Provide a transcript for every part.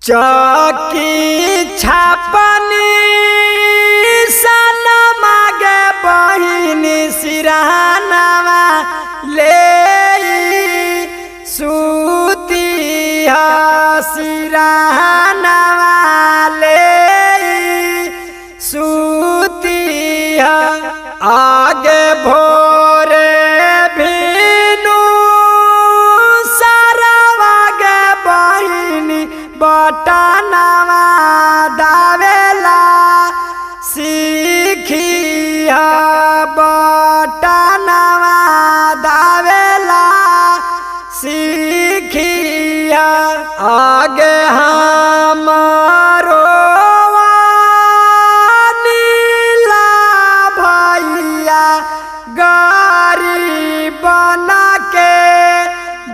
चौकी छापनी सन मागे बहिनी सिरहनवा ले सूती सिरहनवा ले सूती आगे भोरे भीनु सारावागे बहिनी बटनवा दावेला सीखिया बटनवा दावेला सीखिया आगे हमारो नीला भैया गारी बना के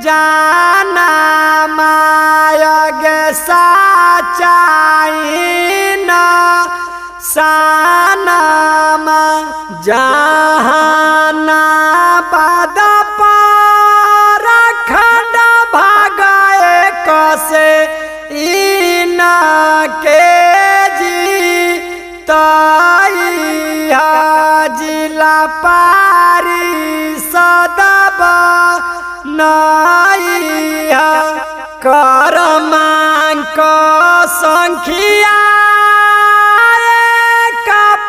जाना मायग साचाइन सानमा जहाना पद पर खंड भागे कसे इन के जीतइया जिला पारी सदब नइया करमांक संख्या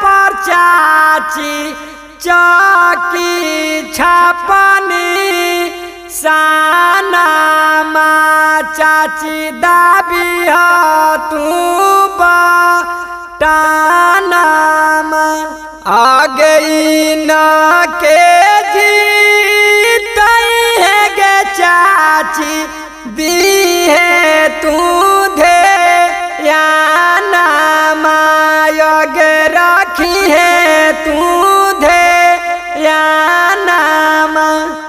पर चाची चौकी छापनी सानमा चाची दाबी तू बटानमा आगे न के जीतई है गे चाची दी है तू धे या नामायग रखी है तू धे या नाम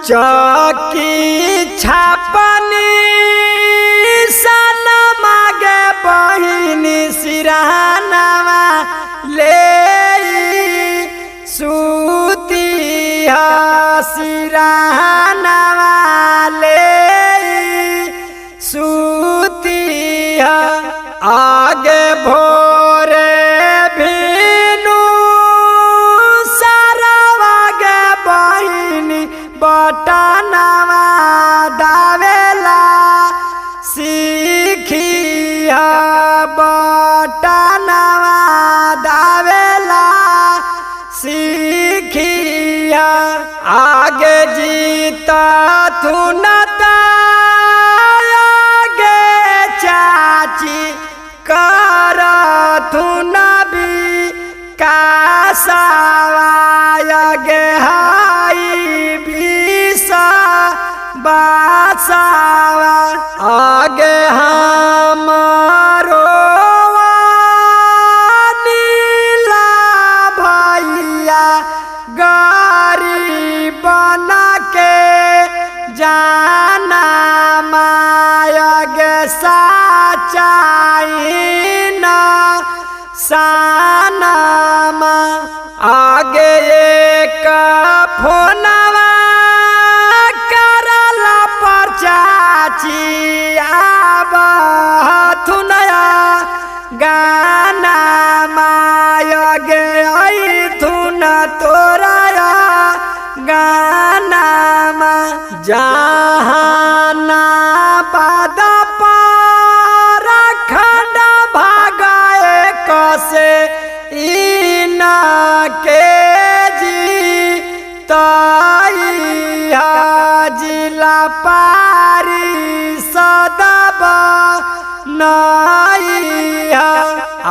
चौकी छापनी सन मागे बहिनी सिरहनवा ले सूती सिरहनवा ले सूती आगे भोरे भीनु सारावागे बहिनी बटनवा दावेला सीखिया बटनवा दावेला सीखिया आगे जीता तू नता चाची कर तू नबी कासावायगे हाई बीसा बासावा आगे हमारो नीला भैया गारी बना के जाना मायग साचाइन सानमा आगे एक फोनवा करला पर चाची आब थुनया गाना मायग आई थुन तोराया गाना जहाना पद पर खंड भागे कसे इन के जीतइया जिला पारी सदब नइया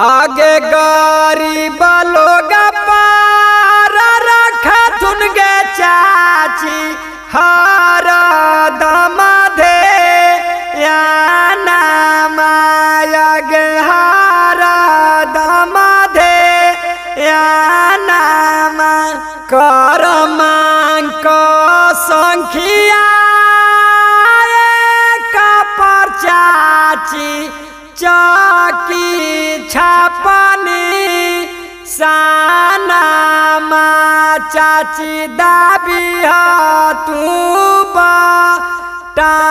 आगे गरीब लोग पार रखा थुन गे चाची हर दम धे या नामायग हर दम धे या नाम करमांक संख्या पर चाची चौकी छापनी सानमा चाची दाबी तू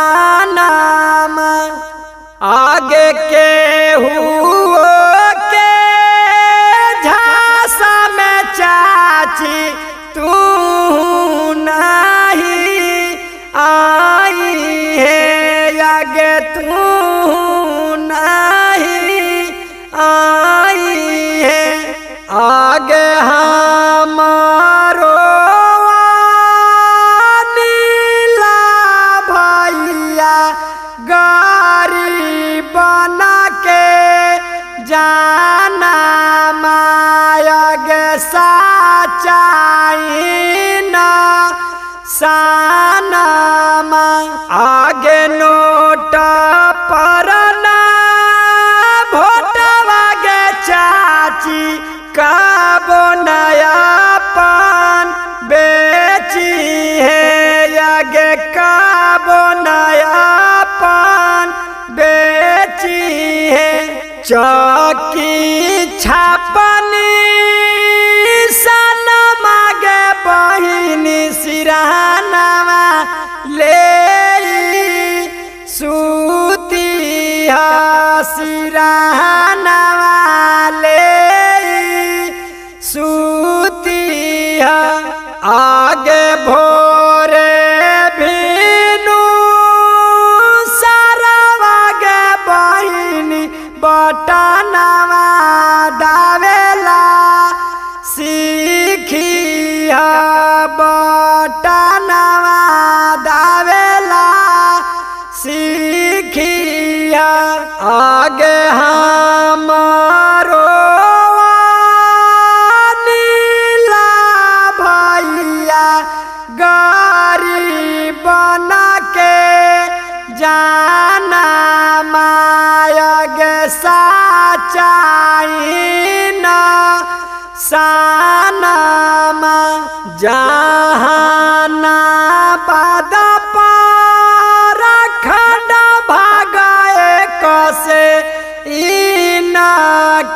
बटानाम आगे के जाना मायग साचाइन सानमा आगे नोट परना भोटवा गे चाची कबो नयापन बेची है आगे कबो नयापन बेची है चौकी छापनी सनमा गे बहिनी सिरानवा ले सूती सिरानवा ले सूती आगे भोरे भीनु सारवा गे बहिनी बटनवा दावेला सीखिया बटनवा दावेला सीखिया आगे हमारो नीला भैया गरीब बना के जाना मायग साचाइन सानमा जहाना बाद पर खंड भागाए कसे इन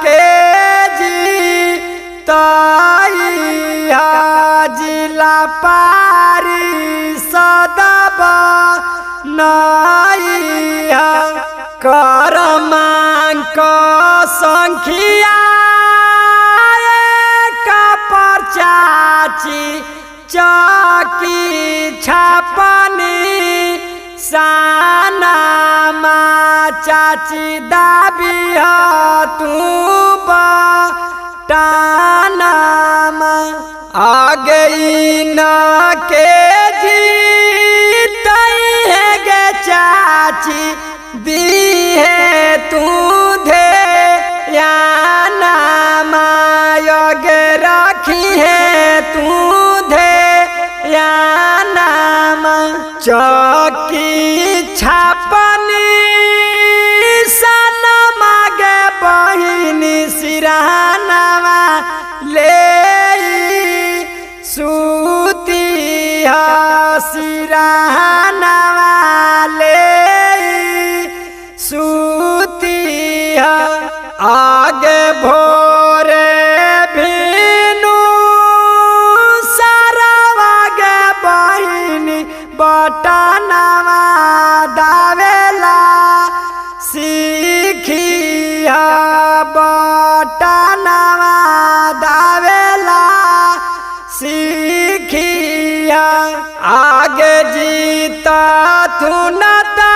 के जी तैया जिला पारी सदब नैया करमांक संख्या चाची चौकी छापनी सानमा चाची दाबी तू बटानमा आगे न के जीतई है गे चाची दी है तू धे या नामायग रखी है तू धे या नाम चौकी छापनी सनमा गे बहिनी सिरानवा ले सूती सिरानवा ले सूती आगे भोरे भीनु सारवा गे बहिनी बटनवा दावेला सीखिया बटनवा दावेला सीखिया आगे जीता थुनता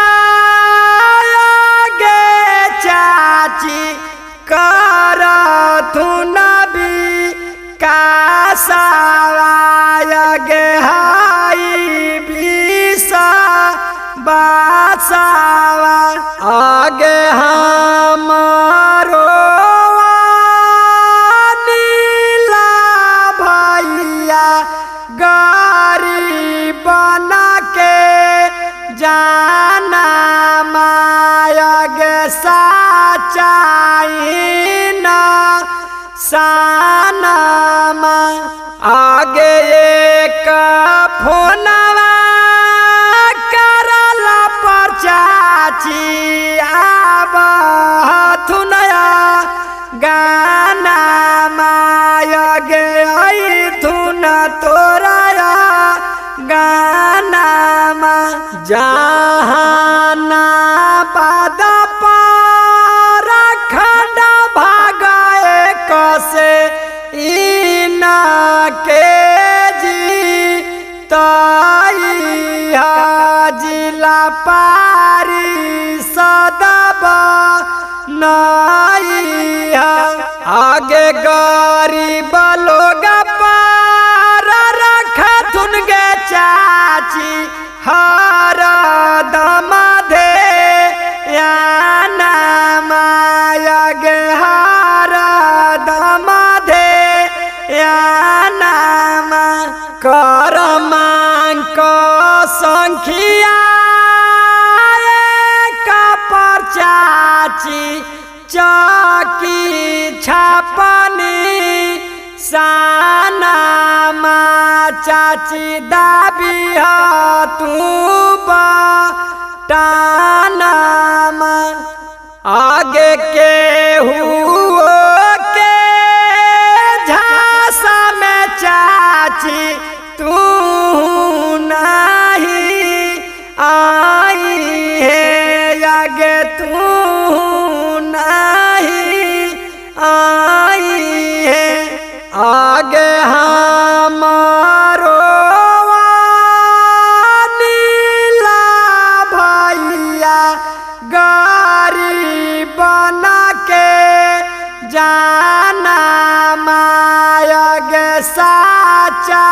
आगे चाची कर थुनबी कासावायग हाई बीसा बासावा आगे हमारो नीला भैया गरीब बना के जाना मायग साचाइन सानमा आगे एक फोनवा करला पर चाची आब थुनया गाना मायग आई थुन तोराया गाना मा जहाना बाद पर खंड भागाए कसे इन के जी तैया जिला पारी सदब नैया आगे गरीब लोग पार रखा थुन गे चाची हर दम दे या नामायग करमांक संखिया पर चाची चौकी छापनी सानामा चाची दाबी तू बटानामा आगे के हुओ के झांसा में चाची तू नहीं आई है आगे तू नहीं आई है आगे हमारो नीला भैया गारी बना के जाना माया गे साचा